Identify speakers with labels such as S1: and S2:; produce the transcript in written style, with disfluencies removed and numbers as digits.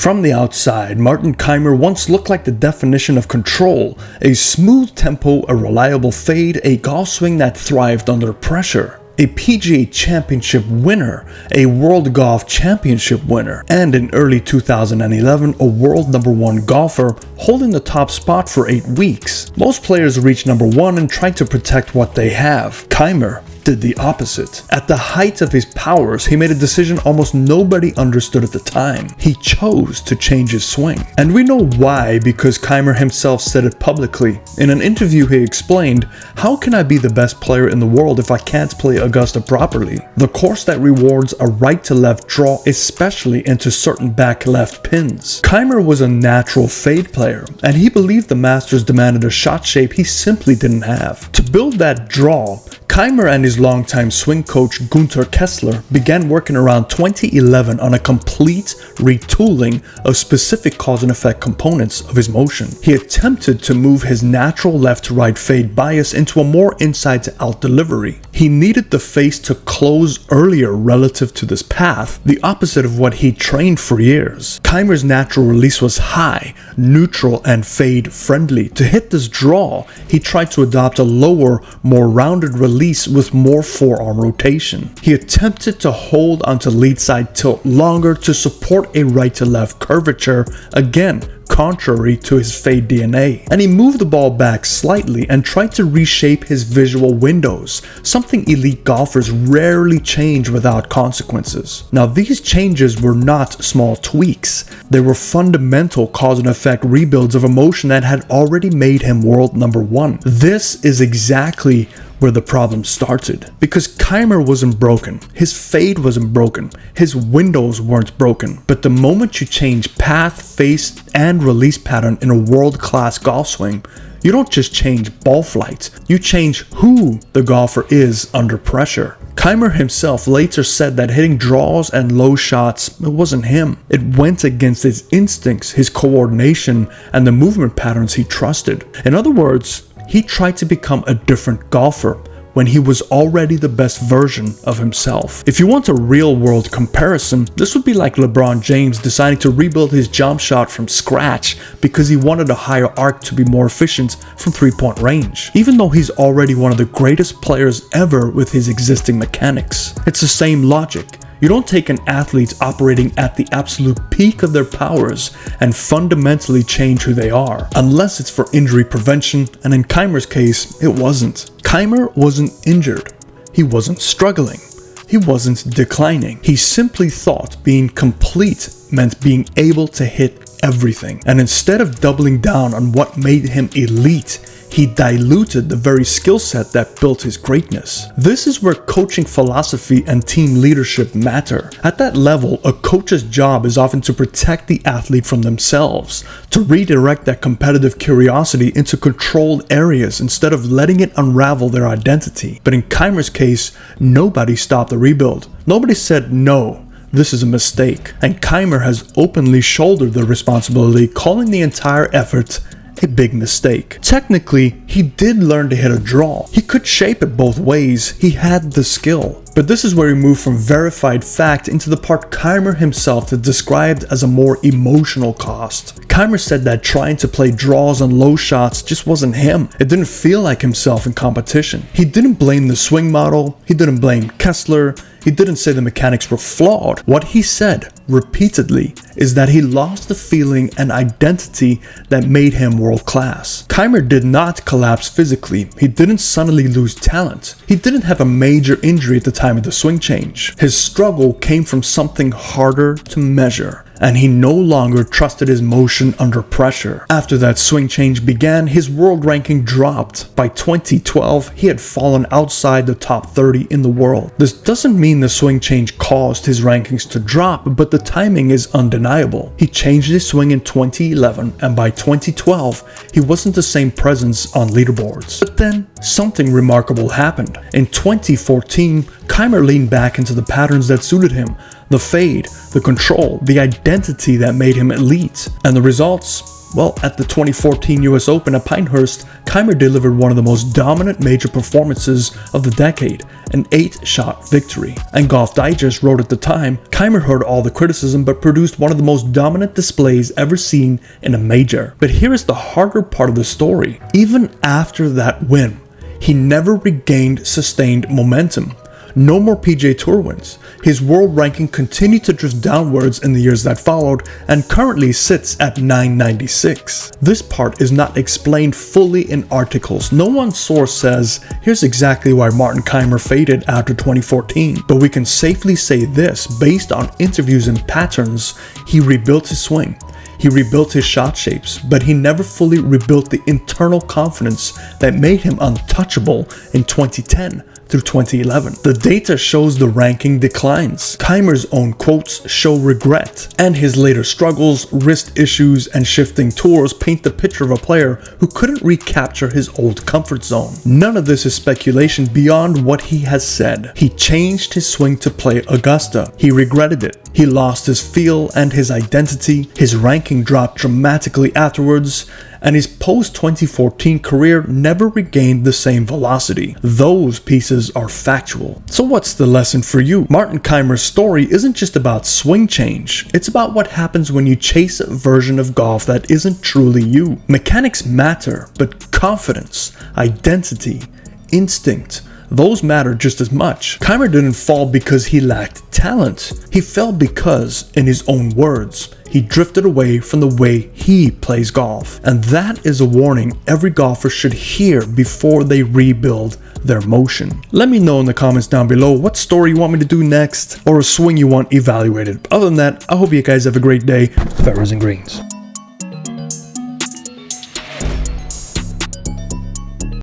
S1: From the outside, Martin Kaymer once looked like the definition of control, a smooth tempo, a reliable fade, a golf swing that thrived under pressure. A PGA Championship winner, a World Golf Championship winner, and in early 2011, a world #1 golfer holding the top spot for 8 weeks. Most players reach #1 and try to protect what they have. Kaymer did the opposite. At the height of his powers, he made a decision almost nobody understood at the time. He chose to change his swing. And we know why, because Kaymer himself said it publicly. In an interview he explained, "How can I be the best player in the world if I can't play Augusta properly? The course that rewards a right to left draw, especially into certain back left pins." Kaymer was a natural fade player, and he believed the Masters demanded a shot shape he simply didn't have. To build that draw, Kaymer and his longtime swing coach Gunther Kessler began working around 2011 on a complete retooling of specific cause and effect components of his motion. He attempted to move his natural left to right fade bias into a more inside to out delivery. He needed the face to close earlier relative to this path, the opposite of what he trained for years. Kaymer's natural release was high, neutral, and fade friendly. To hit this draw, he tried to adopt a lower, more rounded release with more forearm rotation. He attempted to hold onto lead side tilt longer to support a right to left curvature, again contrary to his fade DNA. And he moved the ball back slightly and tried to reshape his visual windows, something elite golfers rarely change without consequences. Now, these changes were not small tweaks. They were fundamental cause and effect rebuilds of a motion that had already made him world #1. This is exactly where the problem started, because Kaymer wasn't broken, his fade wasn't broken, his windows weren't broken, but the moment you change path, face, and release pattern in a world-class golf swing, you don't just change ball flight, you change who the golfer is under pressure. Kaymer himself later said that hitting draws and low shots, it wasn't him. It went against his instincts, his coordination, and the movement patterns he trusted. In other words, he tried to become a different golfer when he was already the best version of himself. If you want a real-world comparison, this would be like LeBron James deciding to rebuild his jump shot from scratch because he wanted a higher arc to be more efficient from three-point range, even though he's already one of the greatest players ever with his existing mechanics. It's the same logic. You don't take an athlete operating at the absolute peak of their powers and fundamentally change who they are, unless it's for injury prevention, and in Kaymer's case, it wasn't. Kaymer wasn't injured. He wasn't struggling. He wasn't declining. He simply thought being complete meant being able to hit everything. And instead of doubling down on what made him elite, he diluted the very skill set that built his greatness. This is where coaching philosophy and team leadership matter. At that level, a coach's job is often to protect the athlete from themselves, to redirect that competitive curiosity into controlled areas instead of letting it unravel their identity. But in Kaymer's case, nobody stopped the rebuild. Nobody said no. This is a mistake. And Kaymer has openly shouldered the responsibility, calling the entire effort a big mistake. Technically, he did learn to hit a draw. He could shape it both ways. He had the skill. But this is where we move from verified fact into the part Kaymer himself had described as a more emotional cost. Kaymer said that trying to play draws on low shots just wasn't him. It didn't feel like himself in competition. He didn't blame the swing model. He didn't blame Kessler. He didn't say the mechanics were flawed. What he said repeatedly is that he lost the feeling and identity that made him world class. Kaymer did not collapse physically. He didn't suddenly lose talent. He didn't have a major injury at the time of the swing change. His struggle came from something harder to measure, and he no longer trusted his motion under pressure. After that swing change began, his world ranking dropped. By 2012, he had fallen outside the top 30 in the world. This doesn't mean the swing change caused his rankings to drop, but the timing is undeniable. He changed his swing in 2011, and by 2012, he wasn't the same presence on leaderboards. But then, something remarkable happened. In 2014, Kaymer leaned back into the patterns that suited him. The fade, the control, the identity that made him elite. And the results, Well, at the 2014 US Open at Pinehurst, Kaymer delivered one of the most dominant major performances of the decade, an 8-shot victory. And Golf Digest wrote at the time, Kaymer heard all the criticism but produced one of the most dominant displays ever seen in a major. But here is the harder part of the story. Even after that win, he never regained sustained momentum. No more PGA Tour wins. His world ranking continued to drift downwards in the years that followed and currently sits at 996. This part is not explained fully in articles. No one source says, here's exactly why Martin Kaymer faded after 2014. But we can safely say this, based on interviews and patterns, he rebuilt his swing. He rebuilt his shot shapes, but he never fully rebuilt the internal confidence that made him untouchable in 2010 through 2011. The data shows the ranking declines. Kaymer's own quotes show regret, and his later struggles, wrist issues, and shifting tours paint the picture of a player who couldn't recapture his old comfort zone. None of this is speculation beyond what he has said. He changed his swing to play Augusta. He regretted it. He lost his feel and his identity. His ranking dropped dramatically afterwards, and his post-2014 career never regained the same velocity. Those pieces are factual. So what's the lesson for you? Martin Kaymer's story isn't just about swing change. It's about what happens when you chase a version of golf that isn't truly you. Mechanics matter, but confidence, identity, instinct, those matter just as much. Kaymer didn't fall because he lacked talent. He fell because, in his own words, he drifted away from the way he plays golf. And that is a warning every golfer should hear before they rebuild their motion. Let me know in the comments down below what story you want me to do next, or a swing you want evaluated. Other than that, I hope you guys have a great day. Feathers and greens.